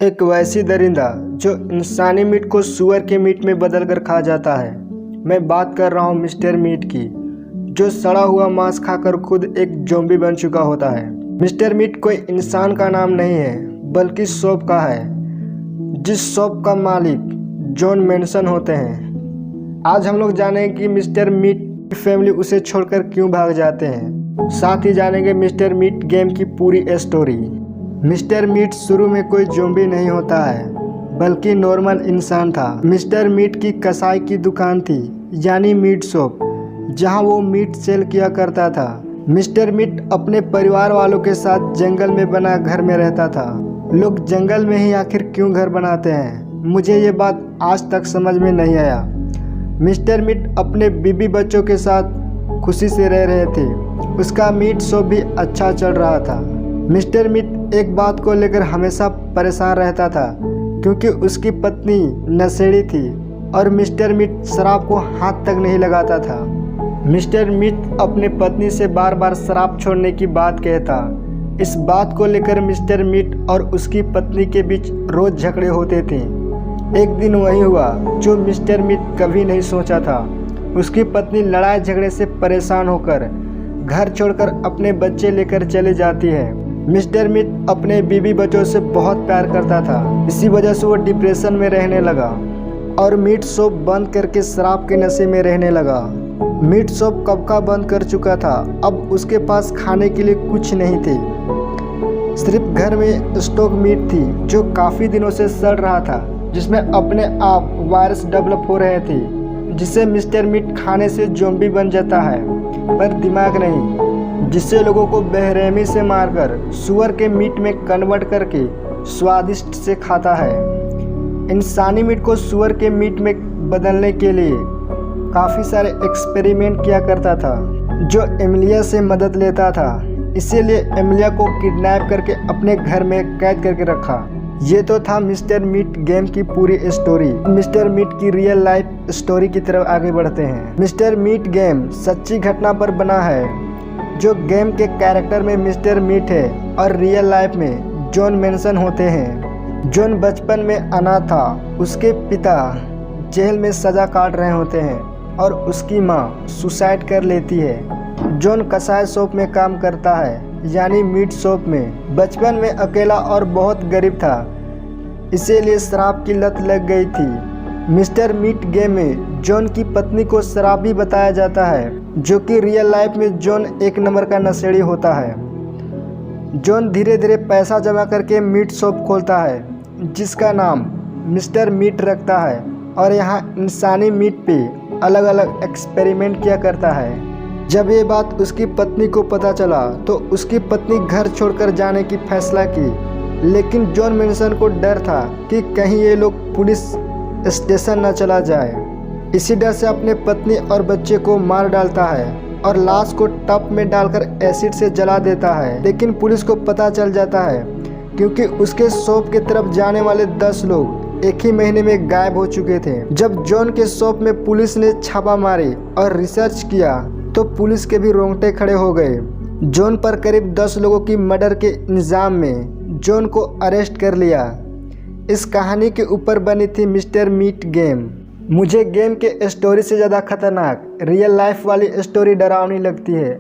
एक वैसी दरिंदा जो इंसानी मीट को सूअर के मीट में बदलकर खा जाता है। मैं बात कर रहा हूँ मिस्टर मीट की, जो सड़ा हुआ मांस खाकर खुद एक ज़ॉम्बी बन चुका होता है। मिस्टर मीट कोई इंसान का नाम नहीं है, बल्कि शॉप का है, जिस शॉप का मालिक जॉन मैनसन होते हैं। आज हम लोग जानेंगे कि मिस्टर मीट की फैमिली उसे छोड़कर क्यों भाग जाते हैं। साथ ही जानेंगे मिस्टर मीट गेम की पूरी स्टोरी। मिस्टर मीट शुरू में कोई ज़ॉम्बी नहीं होता है, बल्कि नॉर्मल इंसान था। मिस्टर मीट की कसाई की दुकान थी, यानी मीट शॉप, जहां वो मीट सेल किया करता था। मिस्टर मीट अपने परिवार वालों के साथ जंगल में बना घर में रहता था। लोग जंगल में ही आखिर क्यों घर बनाते हैं, मुझे ये बात आज तक समझ में नहीं आया। मिस्टर मीट अपने बीबी बच्चों के साथ खुशी से रह रहे थे। उसका मीट शॉप भी अच्छा चल रहा था। मिस्टर मीट एक बात को लेकर हमेशा परेशान रहता था, क्योंकि उसकी पत्नी नशेड़ी थी और मिस्टर मीट शराब को हाथ तक नहीं लगाता था। मिस्टर मीट अपने पत्नी से बार बार शराब छोड़ने की बात कहता। इस बात को लेकर मिस्टर मीट और उसकी पत्नी के बीच रोज झगड़े होते थे। एक दिन वही हुआ जो मिस्टर मीट कभी नहीं सोचा था। उसकी पत्नी लड़ाई झगड़े से परेशान होकर घर छोड़कर अपने बच्चे लेकर चली जाती है। मिस्टर मीट अपने बीबी बच्चों से बहुत प्यार करता था, इसी वजह से वो डिप्रेशन में रहने लगा और मीट शॉप बंद करके शराब के नशे में रहने लगा। मीट शॉप कब का बंद कर चुका था, अब उसके पास खाने के लिए कुछ नहीं थे। सिर्फ घर में स्टॉक मीट थी जो काफ़ी दिनों से सड़ रहा था, जिसमें अपने आप वायरस डेवलप हो रहे थे, जिससे मिस्टर मीट खाने से ज़ॉम्बी बन जाता है, पर दिमाग नहीं, जिससे लोगों को बेरहमी से मारकर सूअर के मीट में कन्वर्ट करके स्वादिष्ट से खाता है। इंसानी मीट को सूअर के मीट में बदलने के लिए काफ़ी सारे एक्सपेरिमेंट किया करता था, जो एमिलिया से मदद लेता था। इसीलिए एमिलिया को किडनैप करके अपने घर में कैद करके रखा। ये तो था मिस्टर मीट गेम की पूरी स्टोरी। मिस्टर मीट की रियल लाइफ स्टोरी की तरफ आगे बढ़ते हैं। मिस्टर मीट गेम सच्ची घटना पर बना है, जो गेम के कैरेक्टर में मिस्टर मीट है और रियल लाइफ में जॉन मैनसन होते हैं। जॉन बचपन में अनाथ था। उसके पिता जेल में सज़ा काट रहे होते हैं और उसकी माँ सुसाइड कर लेती है। जॉन कसाई शॉप में काम करता है, यानी मीट शॉप में। बचपन में अकेला और बहुत गरीब था, इसीलिए शराब की लत लग गई थी। मिस्टर मीट गेम में जॉन की पत्नी को शराबी बताया जाता है, जो कि रियल लाइफ में जॉन एक नंबर का नशेड़ी होता है। जॉन धीरे धीरे पैसा जमा करके मीट शॉप खोलता है, जिसका नाम मिस्टर मीट रखता है, और यहाँ इंसानी मीट पे अलग अलग एक्सपेरिमेंट किया करता है। जब ये बात उसकी पत्नी को पता चला तो उसकी पत्नी घर छोड़कर जाने की फैसला की, लेकिन जॉन मैनसन को डर था कि कहीं ये लोग पुलिस स्टेशन न चला जाए। इसी डर से अपने पत्नी और बच्चे को मार डालता है और लाश को टब में डालकर एसिड से जला देता है। लेकिन पुलिस को पता चल जाता है, क्योंकि उसके शॉप की तरफ जाने वाले 10 लोग एक ही महीने में गायब हो चुके थे। जब जॉन के शॉप में पुलिस ने छापा मारी और रिसर्च किया, तो पुलिस के भी रोंगटे खड़े हो गए। जॉन पर करीब 10 लोगों की मर्डर के इल्ज़ाम में जॉन को अरेस्ट कर लिया। इस कहानी के ऊपर बनी थी मिस्टर मीट गेम। मुझे गेम के स्टोरी से ज़्यादा खतरनाक रियल लाइफ वाली स्टोरी डरावनी लगती है।